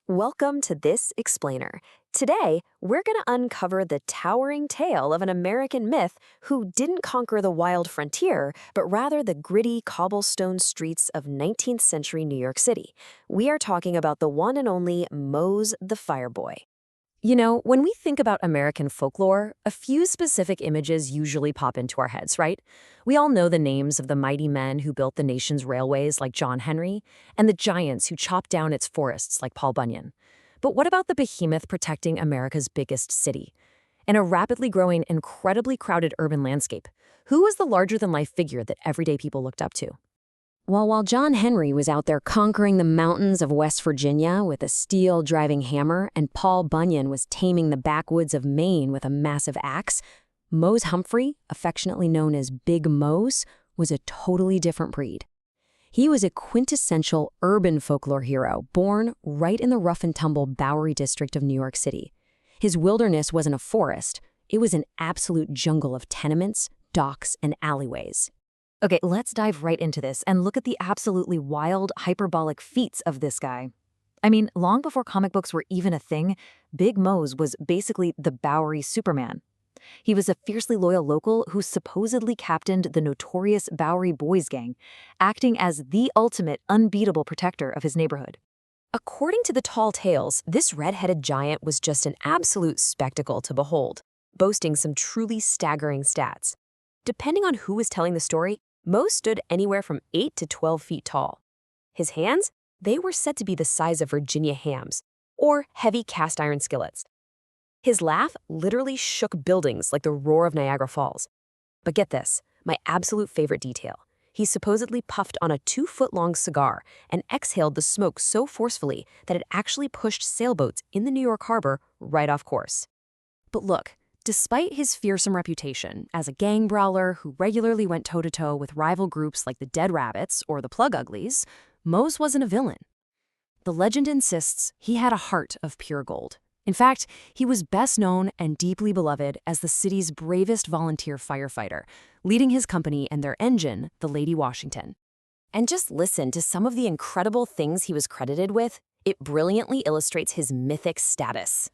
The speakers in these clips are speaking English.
Welcome to This Explainer. Today, we're going to uncover the towering tale of an American myth who didn't conquer the wild frontier, but rather the gritty cobblestone streets of 19th century New York City. We are talking about the one and only Mose the Fireboy. You know, when we think about American folklore, a few specific images usually pop into our heads, right? We all know the names of the mighty men who built the nation's railways like John Henry, and the giants who chopped down its forests like Paul Bunyan. But what about the behemoth protecting America's biggest city? In a rapidly growing, incredibly crowded urban landscape, who was the larger-than-life figure that everyday people looked up to? Well, while John Henry was out there conquering the mountains of West Virginia with a steel-driving hammer and Paul Bunyan was taming the backwoods of Maine with a massive axe, Mose Humphrey, affectionately known as Big Mose, was a totally different breed. He was a quintessential urban folklore hero, born right in the rough-and-tumble Bowery district of New York City. His wilderness wasn't a forest. It was an absolute jungle of tenements, docks, and alleyways. Okay, let's dive right into this and look at the absolutely wild, hyperbolic feats of this guy. I mean, long before comic books were even a thing, Big Mose was basically the Bowery Superman. He was a fiercely loyal local who supposedly captained the notorious Bowery Boys gang, acting as the ultimate unbeatable protector of his neighborhood. According to the tall tales, this red-headed giant was just an absolute spectacle to behold, boasting some truly staggering stats. Depending on who was telling the story, Mose stood anywhere from 8 to 12 feet tall. His hands, they were said to be the size of Virginia hams, or heavy cast iron skillets. His laugh literally shook buildings like the roar of Niagara Falls. But get this, my absolute favorite detail. He supposedly puffed on a 2-foot-long cigar and exhaled the smoke so forcefully that it actually pushed sailboats in the New York harbor right off course. But look, despite his fearsome reputation as a gang brawler who regularly went toe-to-toe with rival groups like the Dead Rabbits or the Plug Uglies, Mose wasn't a villain. The legend insists he had a heart of pure gold. In fact, he was best known and deeply beloved as the city's bravest volunteer firefighter, leading his company and their engine, the Lady Washington. And just listen to some of the incredible things he was credited with. It brilliantly illustrates his mythic status.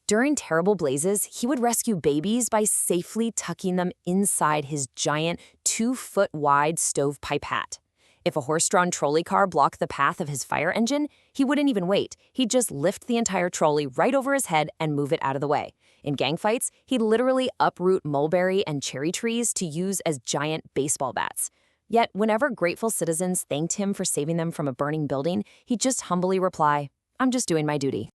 During terrible blazes, he would rescue babies by safely tucking them inside his giant 2-foot-wide stovepipe hat. If a horse-drawn trolley car blocked the path of his fire engine, he wouldn't even wait. He'd just lift the entire trolley right over his head and move it out of the way. In gang fights, he'd literally uproot mulberry and cherry trees to use as giant baseball bats. Yet, whenever grateful citizens thanked him for saving them from a burning building, he'd just humbly reply, "I'm just doing my duty."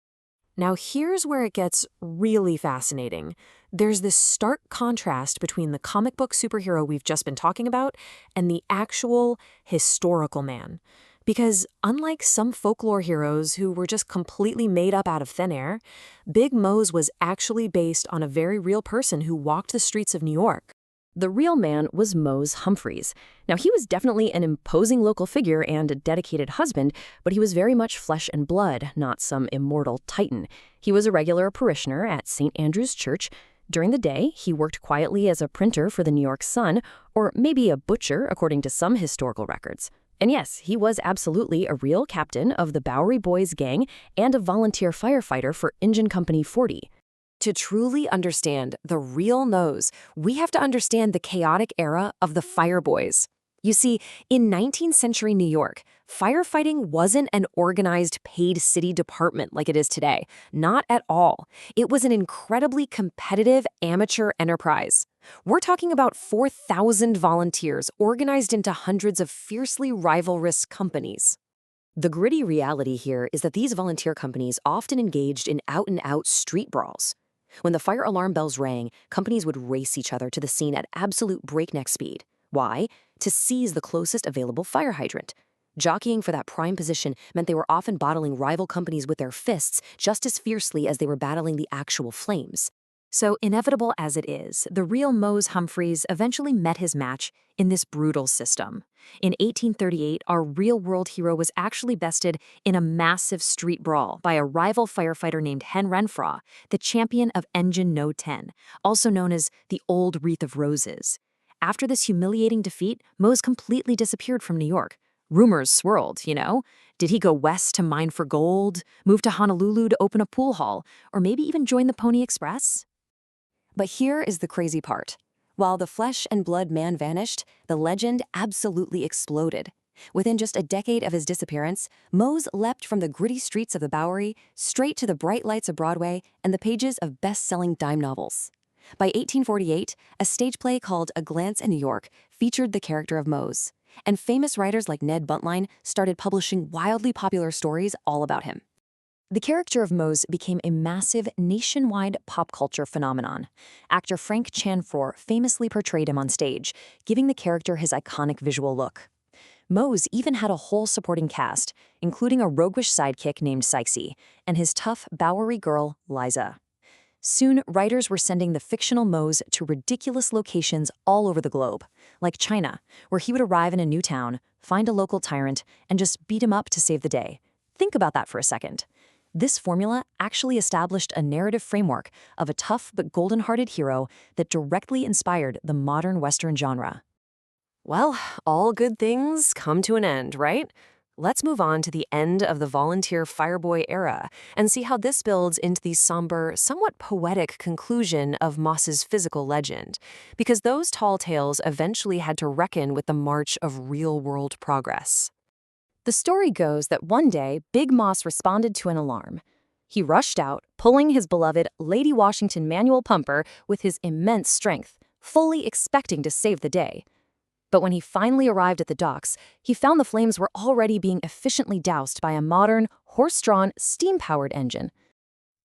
Now here's where it gets really fascinating. There's this stark contrast between the comic book superhero we've just been talking about and the actual historical man. Because unlike some folklore heroes who were just completely made up out of thin air, Big Mose was actually based on a very real person who walked the streets of New York. The real man was Mose Humphreys. Now, he was definitely an imposing local figure and a dedicated husband, but he was very much flesh and blood, not some immortal titan. He was a regular parishioner at St. Andrew's Church. During the day, he worked quietly as a printer for the New York Sun, or maybe a butcher, according to some historical records. And yes, he was absolutely a real captain of the Bowery Boys gang and a volunteer firefighter for Engine Company 40. To truly understand the real Mose, we have to understand the chaotic era of the Fire Boys. You see, in 19th century New York, firefighting wasn't an organized paid city department like it is today. Not at all. It was an incredibly competitive amateur enterprise. We're talking about 4,000 volunteers organized into hundreds of fiercely rivalrous companies. The gritty reality here is that these volunteer companies often engaged in out-and-out street brawls. When the fire alarm bells rang, companies would race each other to the scene at absolute breakneck speed. Why? To seize the closest available fire hydrant. Jockeying for that prime position meant they were often bottling rival companies with their fists just as fiercely as they were battling the actual flames. So inevitable as it is, the real Mose Humphreys eventually met his match in this brutal system. In 1838, our real-world hero was actually bested in a massive street brawl by a rival firefighter named Hen Renfraw, the champion of Engine No. 10, also known as the Old Wreath of Roses. After this humiliating defeat, Mose completely disappeared from New York. Rumors swirled. Did he go west to mine for gold, move to Honolulu to open a pool hall, or maybe even join the Pony Express? But here is the crazy part. While the flesh and blood man vanished, the legend absolutely exploded. Within just a decade of his disappearance, Mose leapt from the gritty streets of the Bowery straight to the bright lights of Broadway and the pages of best-selling dime novels. By 1848, a stage play called A Glance in New York featured the character of Mose, and famous writers like Ned Buntline started publishing wildly popular stories all about him. The character of Mose became a massive nationwide pop culture phenomenon. Actor Frank Chanfror famously portrayed him on stage, giving the character his iconic visual look. Mose even had a whole supporting cast, including a roguish sidekick named Sykesy and his tough Bowery girl, Liza. Soon, writers were sending the fictional Mose to ridiculous locations all over the globe, like China, where he would arrive in a new town, find a local tyrant, and just beat him up to save the day. Think about that for a second. This formula actually established a narrative framework of a tough but golden-hearted hero that directly inspired the modern Western genre. Well, all good things come to an end, right? Let's move on to the end of the volunteer fireboy era and see how this builds into the somber, somewhat poetic conclusion of Moss's physical legend, because those tall tales eventually had to reckon with the march of real-world progress. The story goes that one day, Big Mose responded to an alarm. He rushed out, pulling his beloved Lady Washington manual pumper with his immense strength, fully expecting to save the day. But when he finally arrived at the docks, he found the flames were already being efficiently doused by a modern, horse-drawn, steam-powered engine.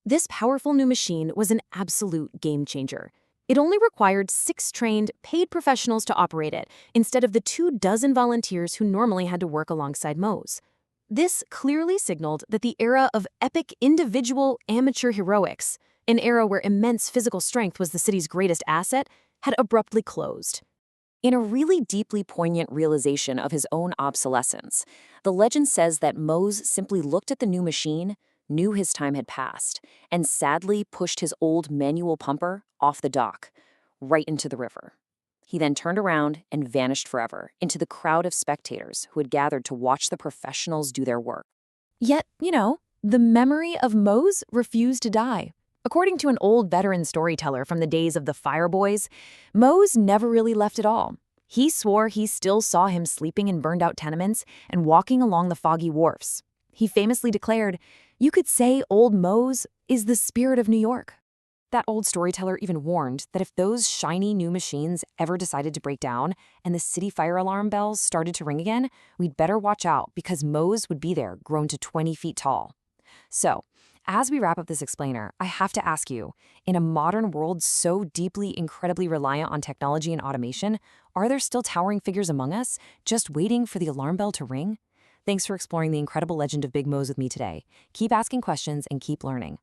This powerful new machine was an absolute game-changer. It only required 6 trained, paid professionals to operate it, instead of the 24 volunteers who normally had to work alongside Mose. This clearly signaled that the era of epic individual amateur heroics, an era where immense physical strength was the city's greatest asset, had abruptly closed. In a really deeply poignant realization of his own obsolescence, the legend says that Mose simply looked at the new machine, knew his time had passed, and sadly pushed his old manual pumper off the dock, right into the river. He then turned around and vanished forever into the crowd of spectators who had gathered to watch the professionals do their work. Yet, the memory of Mose refused to die. According to an old veteran storyteller from the days of the Fireboys, Mose never really left at all. He swore he still saw him sleeping in burned-out tenements and walking along the foggy wharfs. He famously declared, "You could say old Mose is the spirit of New York." That old storyteller even warned that if those shiny new machines ever decided to break down and the city fire alarm bells started to ring again, we'd better watch out because Mose would be there, grown to 20 feet tall. So, as we wrap up this explainer, I have to ask you, in a modern world so deeply, incredibly reliant on technology and automation, are there still towering figures among us, just waiting for the alarm bell to ring? Thanks for exploring the incredible legend of Big Mose with me today. Keep asking questions and keep learning.